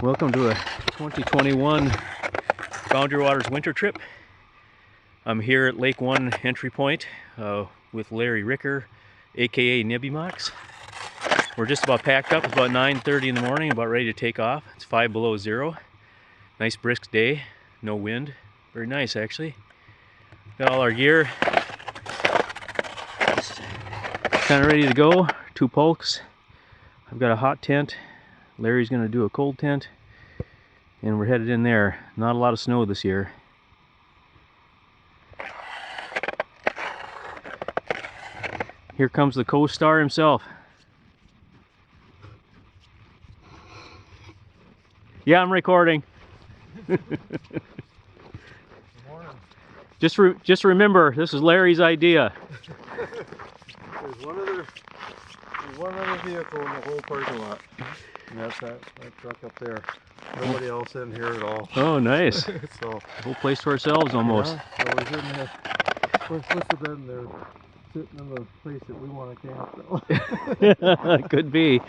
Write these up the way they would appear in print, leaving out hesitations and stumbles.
Welcome to a 2021 Boundary Waters winter trip. I'm here at Lake 1 entry point with Larry Ricker, aka nibimocs. We're just about packed up. It's about 9:30 in the morning, about ready to take off. It's 5 below zero. Nice brisk day, no wind. Very nice actually. Got all our gear kind of ready to go. 2 pokes. I've got a hot tent. Larry's going to do a cold tent, and we're headed in there. Not a lot of snow this year. Here comes the co-star himself. Yeah, I'm recording. Just remember, this is Larry's idea. There's one other vehicle in the whole parking lot, and that's that truck up there. Nobody else in here at all. Oh, nice. So whole place to ourselves almost. Yeah, so we shouldn't have. We're supposed to have been there, sitting in the place that we want to camp. Though. Could be.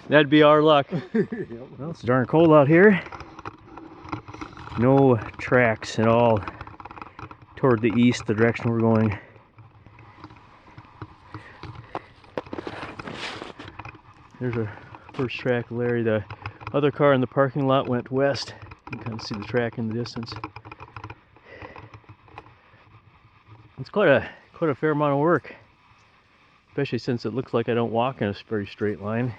That'd be our luck. Yep. Well, it's darn cold out here. No tracks at all toward the east, the direction we're going. There's our first track, Larry. The other car in the parking lot went west. You can kind of see the track in the distance. It's quite a fair amount of work, especially since it looks like I don't walk in a very straight line.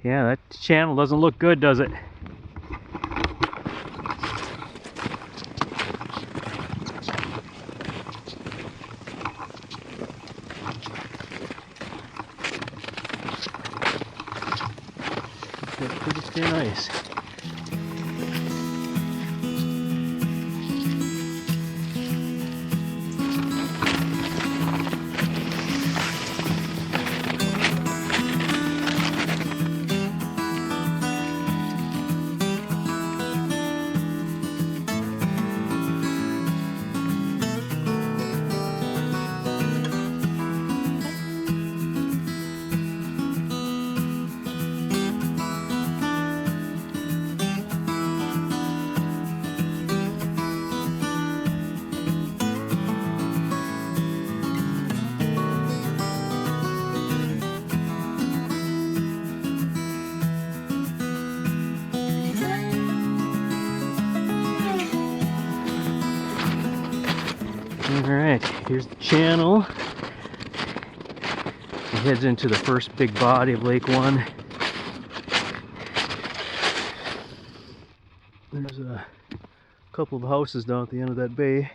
Yeah, that channel doesn't look good, does it? It's pretty thin ice. Alright, here's the channel. It heads into the first big body of Lake 1. There's a couple of houses down at the end of that bay.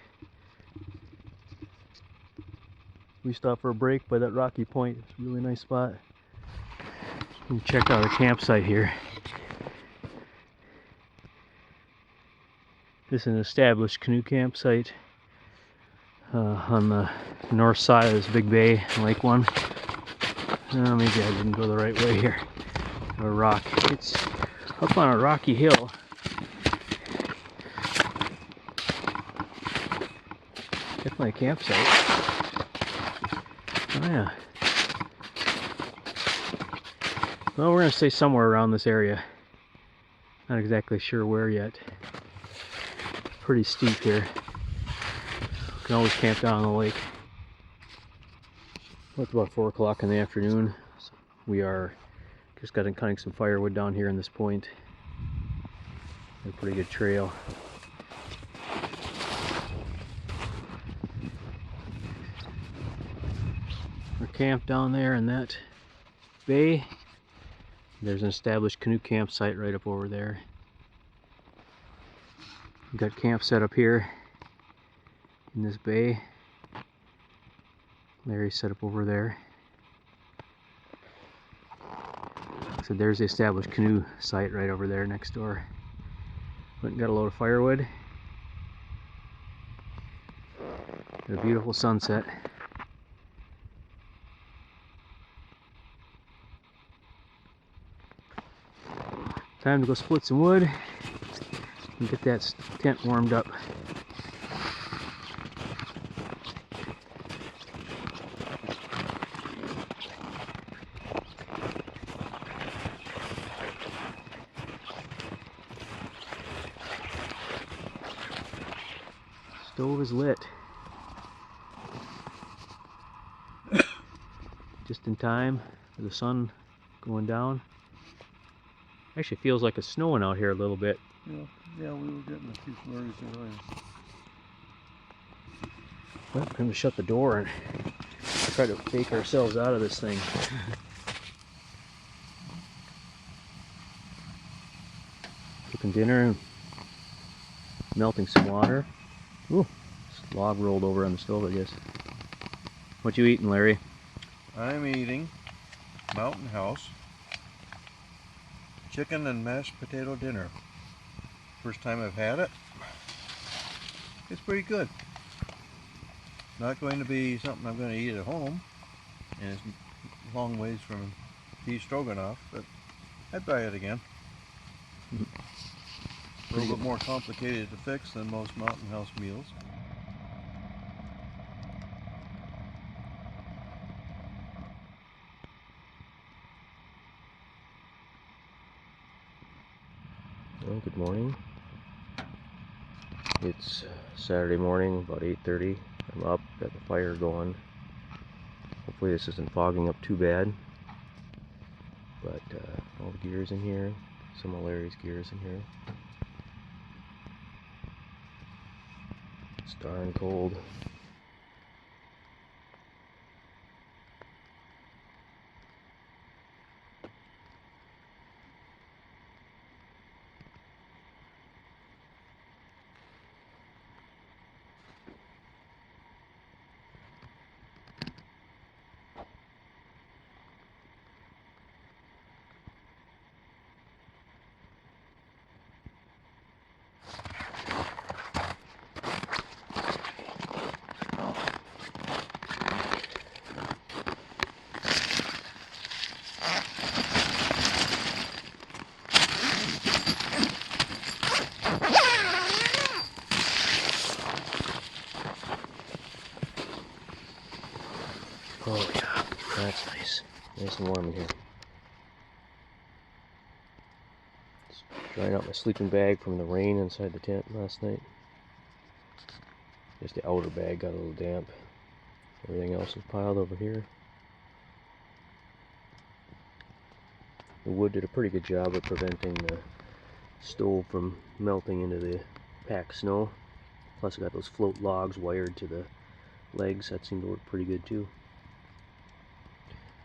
We stopped for a break by that rocky point. It's a really nice spot. You can check out our campsite here. This is an established canoe campsite on the north side of this big bay, Lake 1. Maybe I didn't go the right way here. A rock. It's up on a rocky hill. Definitely a campsite. Oh yeah. Well, we're going to stay somewhere around this area. Not exactly sure where yet. Pretty steep here. You can always camp down on the lake. Well, it's about 4 o'clock in the afternoon. So we are just cutting some firewood down here in this point. A pretty good trail. We're camped down there in that bay. There's an established canoe campsite right up over there. We've got camp set up here in this bay. Larry's set up over there. So there's the established canoe site right over there next door. Went and got a load of firewood. And a beautiful sunset. Time to go split some wood and get that tent warmed up. Stove is lit. Just in time for the sun going down. Actually feels like it's snowing out here a little bit. Yeah, we were getting a few flurries earlier. Well, time to shut the door and try to fake ourselves out of this thing. Cooking dinner and melting some water. Ooh, this log rolled over on the stove, I guess. What you eating, Larry? I'm eating Mountain House chicken and mashed potato dinner. First time I've had it. It's pretty good. Not going to be something I'm going to eat at home, and it's a long ways from beef stroganoff, but I'd buy it again. A little bit more complicated to fix than most Mountain House meals. Well, good morning. It's Saturday morning, about 8:30. I'm up, got the fire going. Hopefully this isn't fogging up too bad. But all the gear's in here, some of Larry's gear's in here. It's darn cold. Oh yeah, that's nice. Nice and warm in here. Just drying out my sleeping bag from the rain inside the tent last night. Just the outer bag got a little damp. Everything else is piled over here. The wood did a pretty good job of preventing the stove from melting into the packed snow. Plus I got those float logs wired to the legs. That seemed to work pretty good too.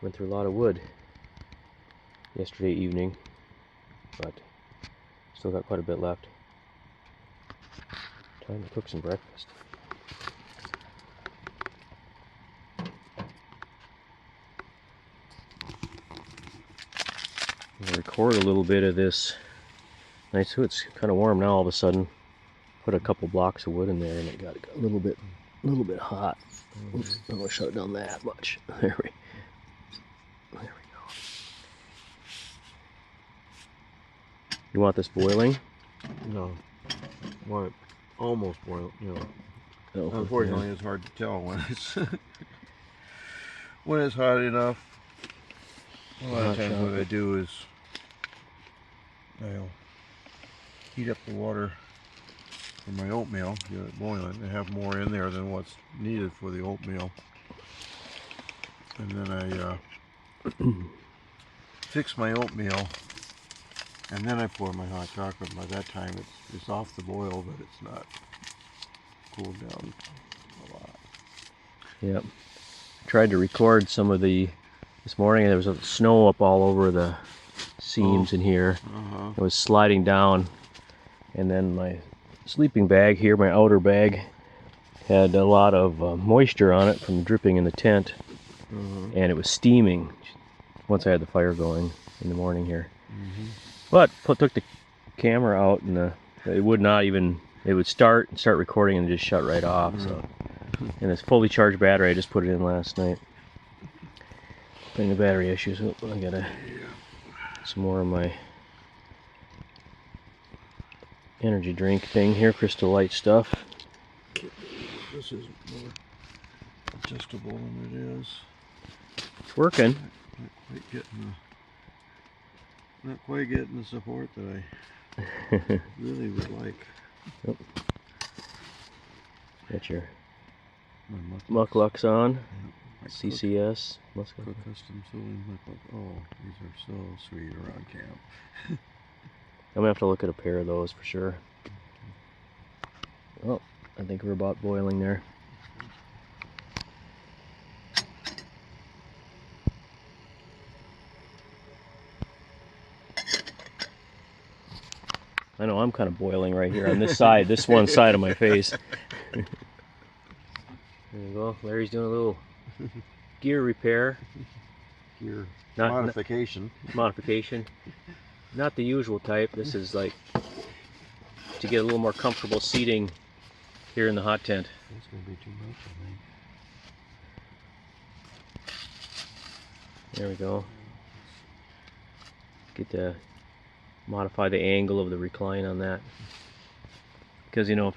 Went through a lot of wood yesterday evening, but still got quite a bit left. Time to cook some breakfast. I'll record a little bit of this. Nice, so it's kind of warm now all of a sudden. Put a couple blocks of wood in there and it got a little bit hot. Oops, I don't want to shut it down that much. There we go. You want this boiling? No. I want it almost boiled, you know. Oh, Unfortunately, it's hard to tell when it's when it's hot enough. A lot of times what I do is I'll heat up the water for my oatmeal, get it boiling, and have more in there than what's needed for the oatmeal. And then I fix my oatmeal, and then I pour my hot chocolate. By that time it's off the boil, but it's not cooled down a lot. Yep. Tried to record some of this morning. There was a snow up all over the seams in here. It was sliding down, and then my sleeping bag here, my outer bag, had a lot of moisture on it from dripping in the tent, and it was steaming once I had the fire going. in the morning here. Mm-hmm. But took the camera out and it would not even, it would start recording and just shut right off. So, and it's fully charged battery. I just put it in last night. Putting the battery issues. Oh, I gotta some more of my energy drink thing here, Crystal Light stuff. This is more adjustable than it is. It's working. Not quite getting the support that I really would like. Yep. Got your My mucklucks on. Yeah, CCS. Cook custom sewing muckluck. Oh, these are so sweet around camp. I'm gonna have to look at a pair of those for sure. Oh, I think we're about boiling there. I know I'm kind of boiling right here on this side, this one side of my face. There you go. Larry's doing a little gear repair. Gear modification. Modification. Not the usual type. This is like to get a little more comfortable seating here in the hot tent. That's going to be too much, I think. There we go. Get to modify the angle of the recline on that. Because you know, if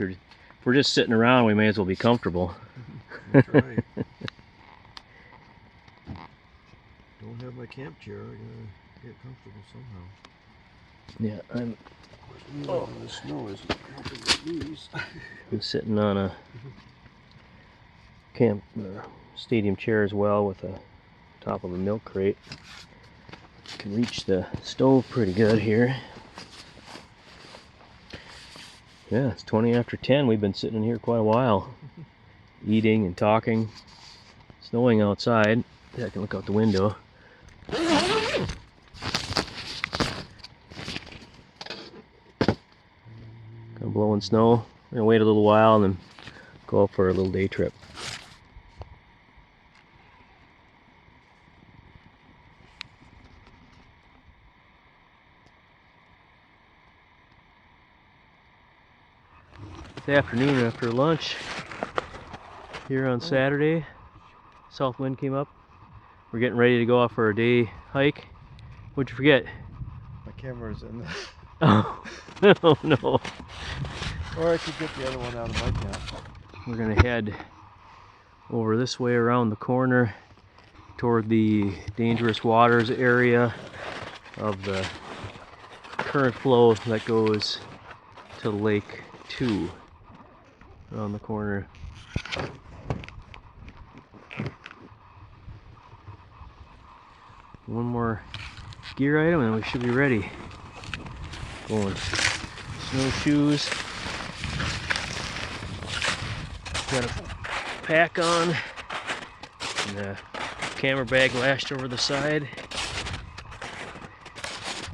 we're just sitting around, we may as well be comfortable. That's right. Don't have my camp chair. I gotta get comfortable somehow. Yeah, The snow is helping with these. I'm sitting on a camp stadium chair as well with a top of a milk crate. Can reach the stove pretty good here. Yeah, it's 20 after 10. We've been sitting in here quite a while, eating and talking. Snowing outside. Yeah, I can look out the window. Kind of blowing snow. We're gonna wait a little while and then go out for a little day trip. This afternoon after lunch here on Saturday, south wind came up. We're getting ready to go off for a day hike. What'd you forget? My camera's in there. Oh, oh no. Or I could get the other one out of my camp. We're gonna head over this way around the corner toward the dangerous waters area of the current flow that goes to Lake 2 around the corner. One more gear item and we should be ready. Going snowshoes. Got a pack on and a camera bag lashed over the side.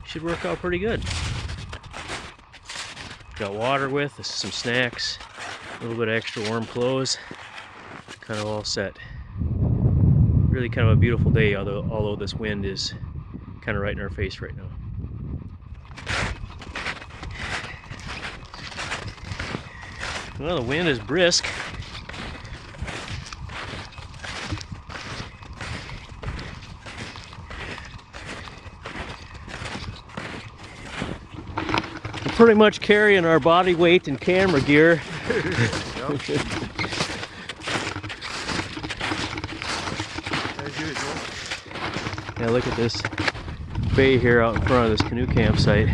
Should work out pretty good. Got water with us, some snacks, a little bit of extra warm clothes. Kind of all set. Really kind of a beautiful day, although this wind is kind of right in our face right now. Well, the wind is brisk. We're pretty much carrying our body weight and camera gear. Yeah, look at this bay here out in front of this canoe campsite.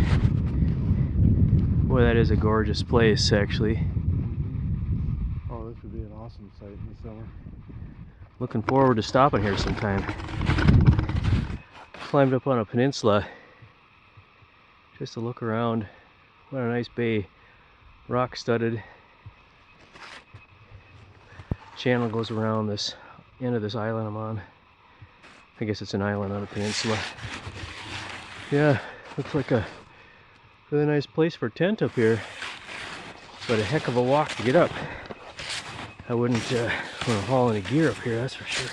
Boy, that is a gorgeous place, actually. Oh, this would be an awesome site in the summer. Looking forward to stopping here sometime. Climbed up on a peninsula just to look around. What a nice bay, rock studded. Channel goes around this end of this island I'm on. I guess it's an island on a peninsula. Yeah, looks like a really nice place for a tent up here, but a heck of a walk to get up. I wouldn't want to haul any gear up here, that's for sure.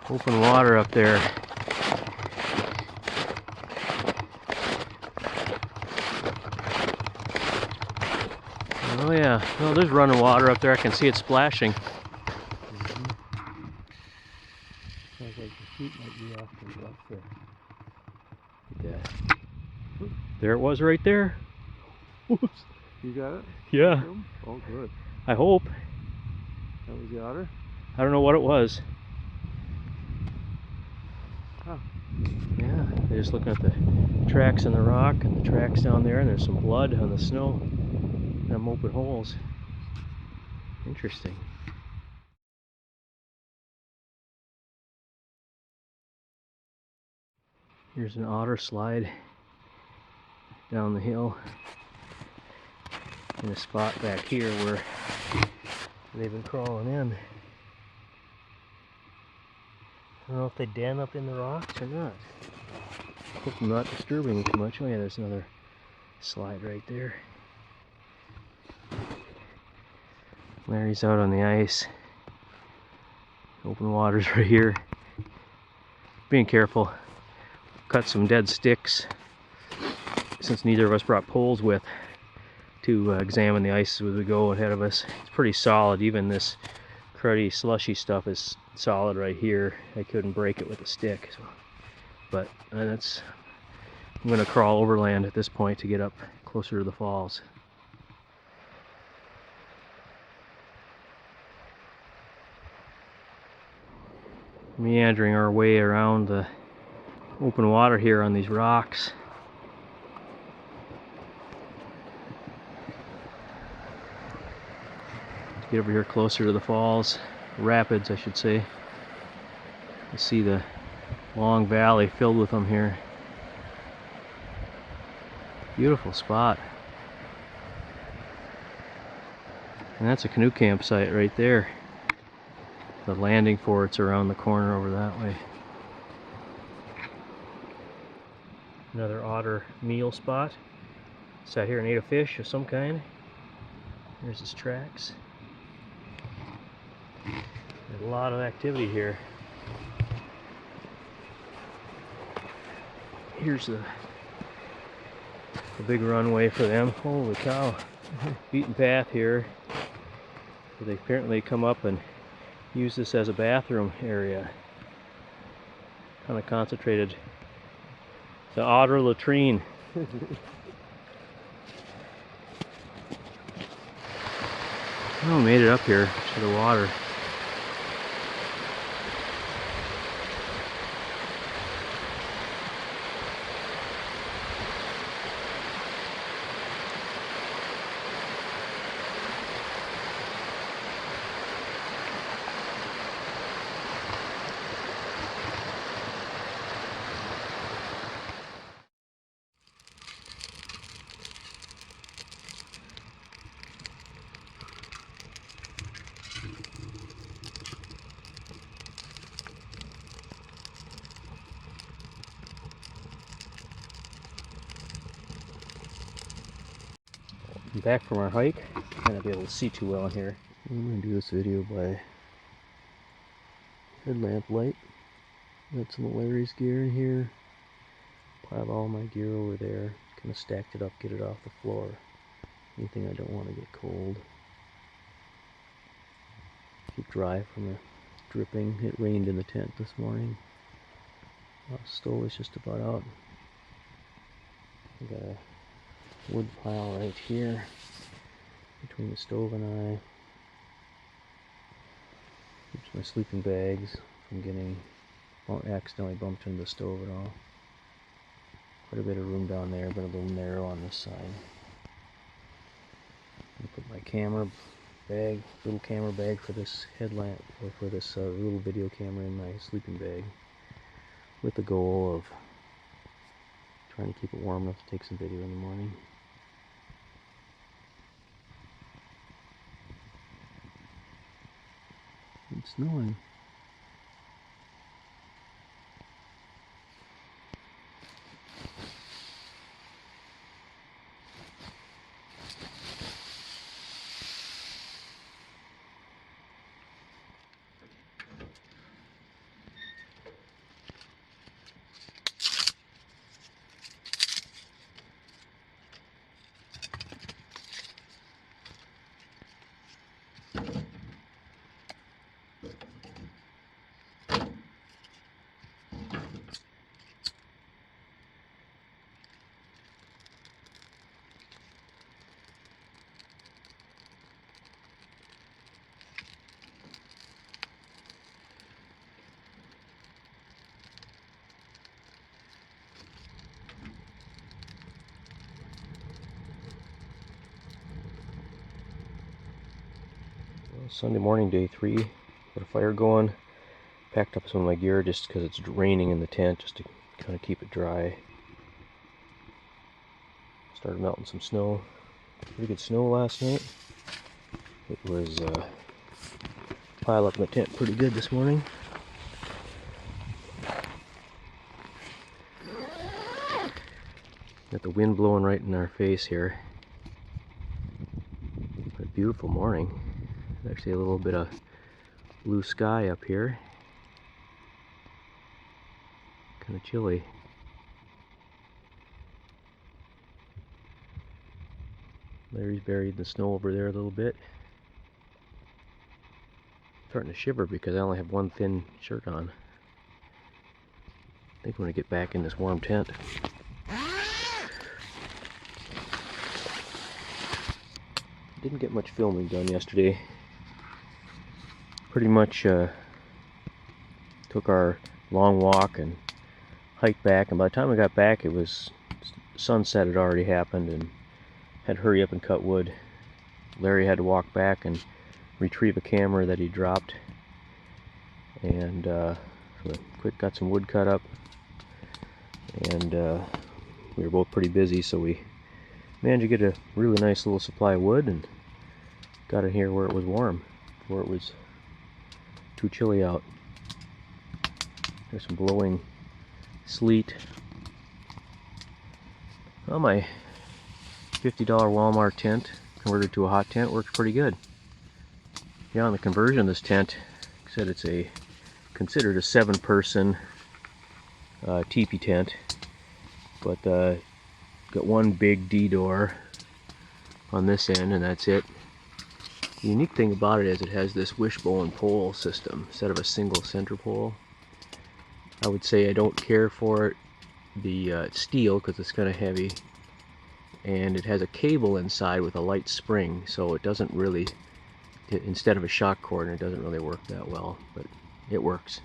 Open water up there. Oh yeah, no, there's running water up there. I can see it splashing. Sounds like the sheep might be off to the left there. Yeah. There it was right there. Whoops. You got it? Yeah. Oh, good. I hope. That was the otter? I don't know what it was. Huh. Yeah, they're just looking at the tracks in the rock and the tracks down there, and there's some blood on the snow. Them open holes. Interesting. Here's an otter slide down the hill in a spot back here where they've been crawling in. I don't know if they den up in the rocks or not. Hope I'm not disturbing them too much. Oh yeah, there's another slide right there. Larry's out on the ice. Open water's right here. Being careful. Cut some dead sticks, since neither of us brought poles with, to examine the ice as we go ahead of us. It's pretty solid. Even this cruddy, slushy stuff is solid right here. I couldn't break it with a stick. So. But I'm going to crawl overland at this point to get up closer to the falls. Meandering our way around the open water here on these rocks. Get over here closer to the falls, rapids I should say. You see the long valley filled with them here. Beautiful spot. And that's a canoe campsite right there. The landing fort's around the corner over that way. Another otter meal spot. Sat here and ate a fish of some kind. There's his tracks. There's a lot of activity here. Here's the big runway for them. Holy cow. Beaten path here. They apparently come up and use this as a bathroom area. Kind of concentrated. The otter latrine. Oh, made it up here to the water. Back from our hike. Might not be able to see too well in here. I'm going to do this video by headlamp light. Got some of Larry's gear in here. Piled all my gear over there. Kind of stacked it up, get it off the floor. Anything I don't want to get cold. Keep dry from the dripping. It rained in the tent this morning. Stove is just about out. I got a wood pile right here between the stove and I. Keeps my sleeping bags from getting accidentally bumped into the stove at all. Quite a bit of room down there, but a little narrow on this side. I put my camera bag, little camera bag for this headlamp, or for this little video camera in my sleeping bag, with the goal of trying to keep it warm enough to take some video in the morning. It's snowing. Sunday morning, day 3. Got a fire going. Packed up some of my gear just because it's raining in the tent, just to kind of keep it dry. Started melting some snow. Pretty good snow last night. It was pile up in the tent pretty good this morning. Got the wind blowing right in our face here. A beautiful morning. Actually a little bit of blue sky up here. Kind of chilly. Larry's buried in the snow over there a little bit. Starting to shiver because I only have one thin shirt on. I think I'm going to get back in this warm tent. Didn't get much filming done yesterday. Pretty much took our long walk and hiked back, and by the time I got back it was sunset had already happened and had to hurry up and cut wood. Larry had to walk back and retrieve a camera that he dropped, and so quick got some wood cut up, and we were both pretty busy, so we managed to get a really nice little supply of wood and got it here where it was warm, before it was too chilly out. There's some blowing sleet. Well, my $50 Walmart tent converted to a hot tent works pretty good. Yeah, on the conversion of this tent, like I said, it's considered a 7-person teepee tent, but got one big D door on this end, and that's it. The unique thing about it is it has this wishbone pole system instead of a single center pole. I would say I don't care for the steel because it's kind of heavy, and it has a cable inside with a light spring, so it doesn't really, instead of a shock cord, and it doesn't really work that well, but it works.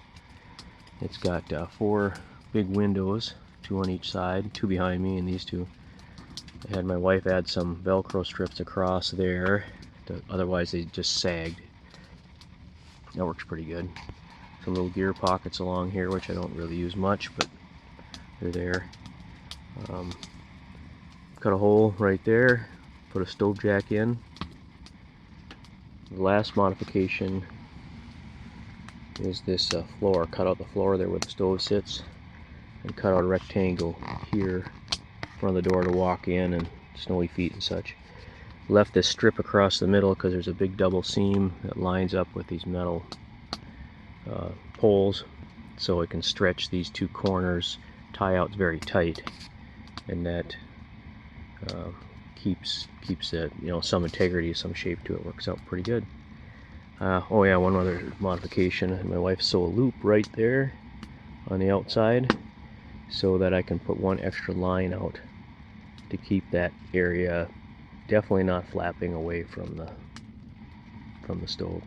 It's got 4 big windows, 2 on each side, 2 behind me and these 2. I had my wife add some Velcro strips across there, otherwise they just sagged. That works pretty good. Some little gear pockets along here, which I don't really use much, but they're there. Cut a hole right there, put a stove jack in. The last modification is this floor. Cut out the floor there where the stove sits and cut out a rectangle here in front of the door to walk in and snowy feet and such. Left this strip across the middle because there's a big double seam that lines up with these metal poles, so it can stretch these 2 corners, tie out very tight, and that keeps it, some integrity, some shape to it. Works out pretty good. Oh yeah, one other modification. My wife sewed a loop right there on the outside so that I can put one extra line out to keep that area definitely not flapping away from the stove.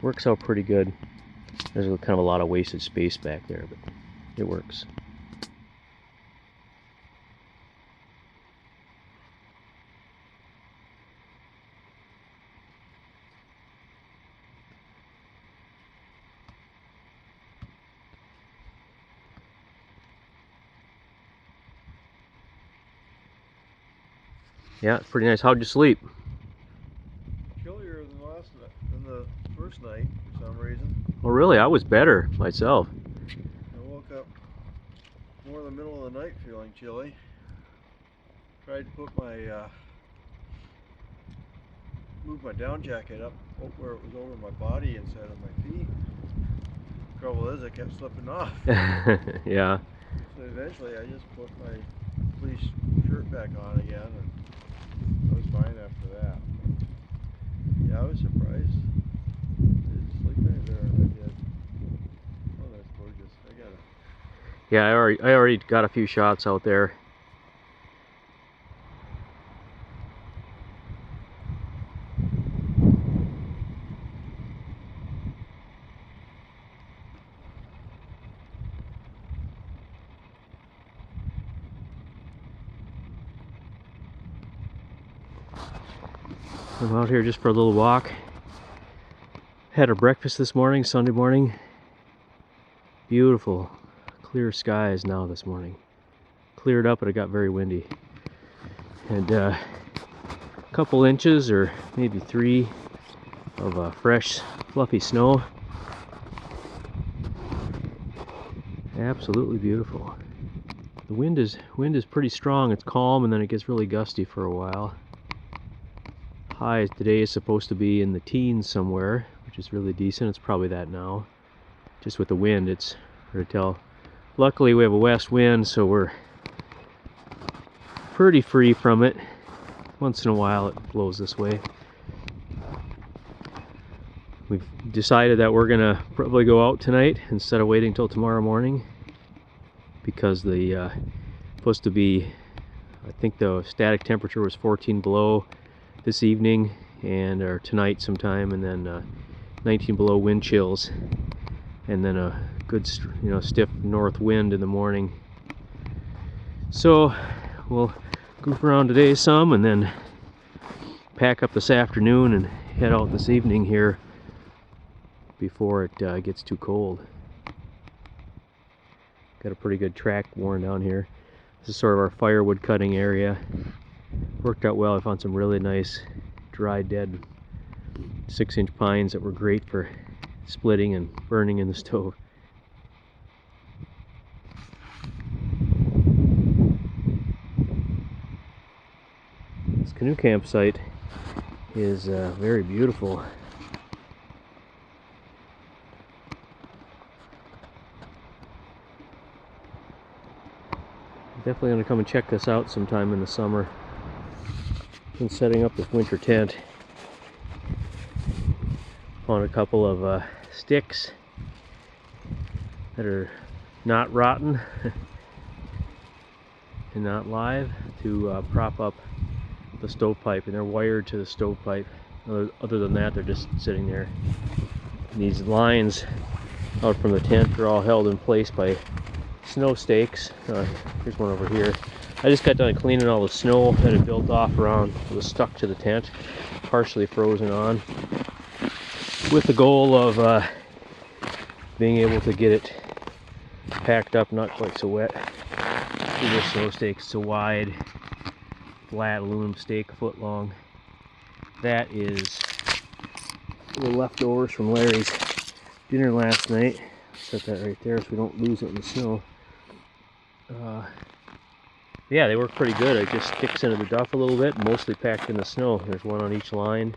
Works out pretty good. There's kind of a lot of wasted space back there, but it works. Yeah, it's pretty nice. How'd you sleep? Chillier than the first night for some reason. Oh really? I was better myself. I woke up more in the middle of the night feeling chilly. Tried to put move my down jacket up where it was over my body instead of my feet. Trouble is, I kept slipping off. Yeah. So eventually I just put my fleece shirt back on again, and I was fine after that. Yeah, I was surprised. I didn't sleep any better than I did. Oh, that's gorgeous. Yeah, I already got a few shots out there. I'm out here just for a little walk. Had our breakfast this morning, Sunday morning. Beautiful, clear skies now this morning. Cleared up, but it got very windy. And a couple inches, or maybe 3, of fresh, fluffy snow. Absolutely beautiful. The wind is pretty strong. It's calm, and then it gets really gusty for a while. High today is supposed to be in the teens somewhere, which is really decent. It's probably that now. Just with the wind, it's hard to tell. Luckily, we have a west wind, so we're pretty free from it. Once in a while, it blows this way. We've decided that we're gonna probably go out tonight instead of waiting till tomorrow morning, because the supposed to be, I think the static temperature was 14 below this evening or tonight sometime, and then 19 below wind chills, and then a good stiff north wind in the morning. So we'll goof around today some, and then pack up this afternoon and head out this evening here before it gets too cold. Got a pretty good track worn down here. This is sort of our firewood cutting area. Worked out well. I found some really nice dry dead 6-inch pines that were great for splitting and burning in the stove. This canoe campsite is very beautiful. Definitely going to come and check this out sometime in the summer. Been setting up this winter tent. Found a couple of sticks that are not rotten and not live to prop up the stovepipe, and they're wired to the stovepipe. Other than that, they're just sitting there. And these lines out from the tent are all held in place by snow stakes. Here's one over here. I just got done cleaning all the snow that had built off around. It was stuck to the tent, partially frozen on, with the goal of being able to get it packed up, not quite so wet. See this snow stake, so wide, flat aluminum stake, a foot long. That is the leftovers from Larry's dinner last night. Set that right there so we don't lose it in the snow. Yeah, they work pretty good. It just sticks into the duff a little bit, mostly packed in the snow. There's one on each line.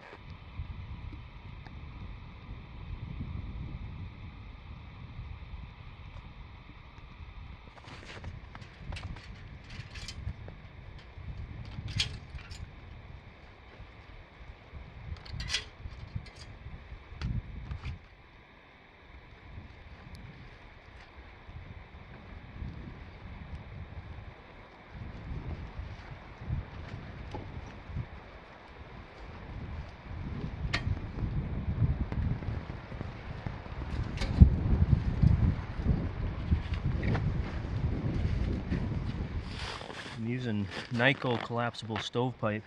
I'm using Nyko collapsible stovepipe,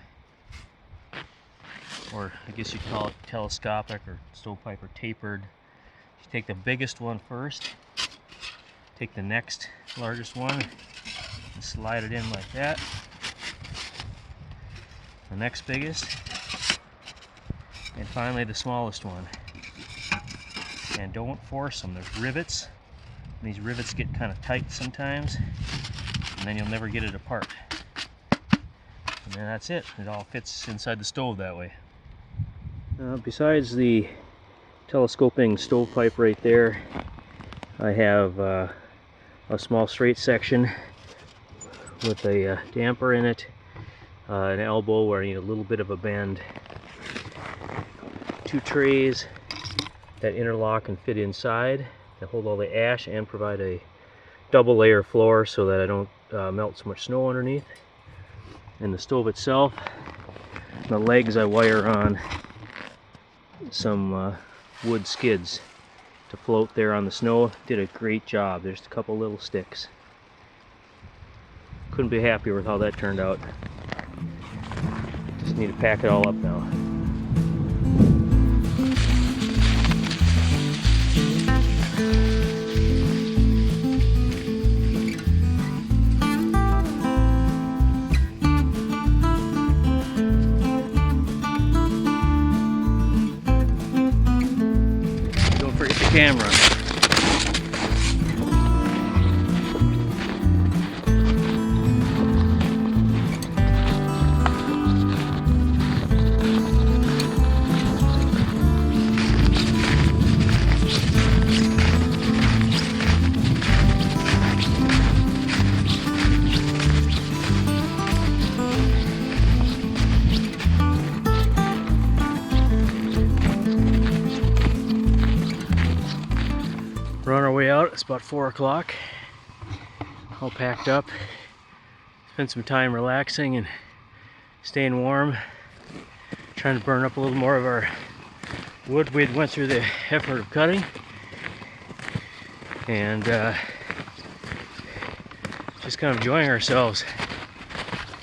or I guess you'd call it telescopic or stovepipe or tapered. You take the biggest one first, take the next largest one and slide it in like that. The next biggest, and finally the smallest one. And don't force them. There's rivets, and these rivets get kind of tight sometimes, and then you'll never get it apart. And then that's it. It all fits inside the stove that way. Besides the telescoping stovepipe right there, I have a small straight section with a damper in it, an elbow where I need a little bit of a bend, 2 trays that interlock and fit inside that hold all the ash and provide a double layer floor so that I don't melt so much snow underneath. And the stove itself, the legs I wire on some wood skids to float there on the snow. Did a great job. There's a couple little sticks. Couldn't be happier with how that turned out. Just need to pack it all up now. camera. We're on our way out. It's about 4 o'clock. All packed up. Spent some time relaxing and staying warm. Trying to burn up a little more of our wood we went through the effort of cutting. And just kind of enjoying ourselves.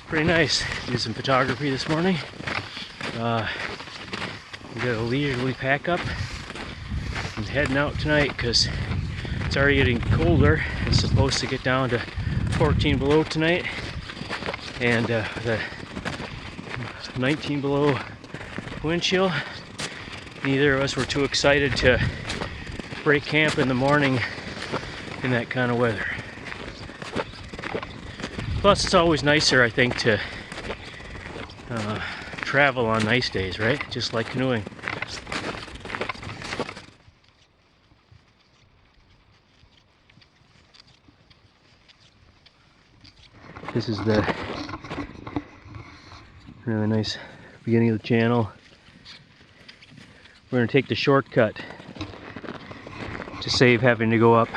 Pretty nice. Did some photography this morning. We got a leisurely pack up. I'm heading out tonight because it's already getting colder. It's supposed to get down to 14 below tonight, and the 19 below wind chill. Neither of us were too excited to break camp in the morning in that kind of weather. Plus, it's always nicer, I think, to travel on nice days, right? Just like canoeing. This is the really nice beginning of the channel. We're going to take the shortcut to save having to go up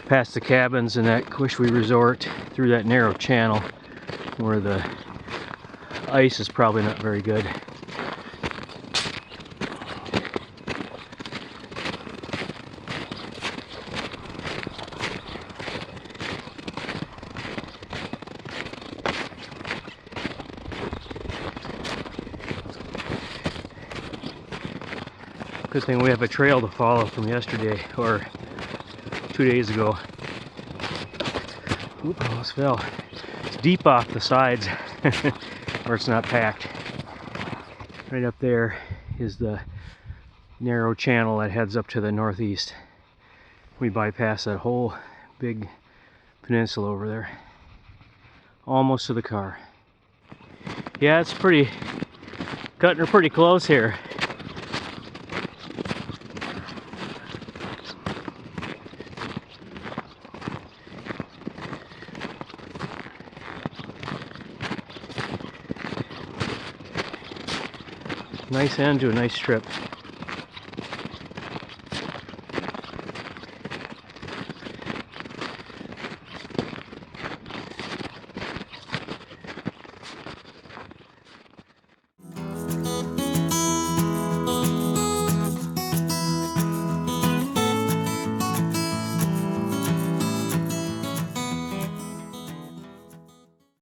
past the cabins in that Quishwe resort through that narrow channel where the ice is probably not very good. Good thing we have a trail to follow from yesterday, or 2 days ago. Oop, I almost fell. It's deep off the sides, or it's not packed. Right up there is the narrow channel that heads up to the northeast. We bypass that whole big peninsula over there. Almost to the car. Yeah, it's pretty, cutting her pretty close here. Nice end to a nice trip.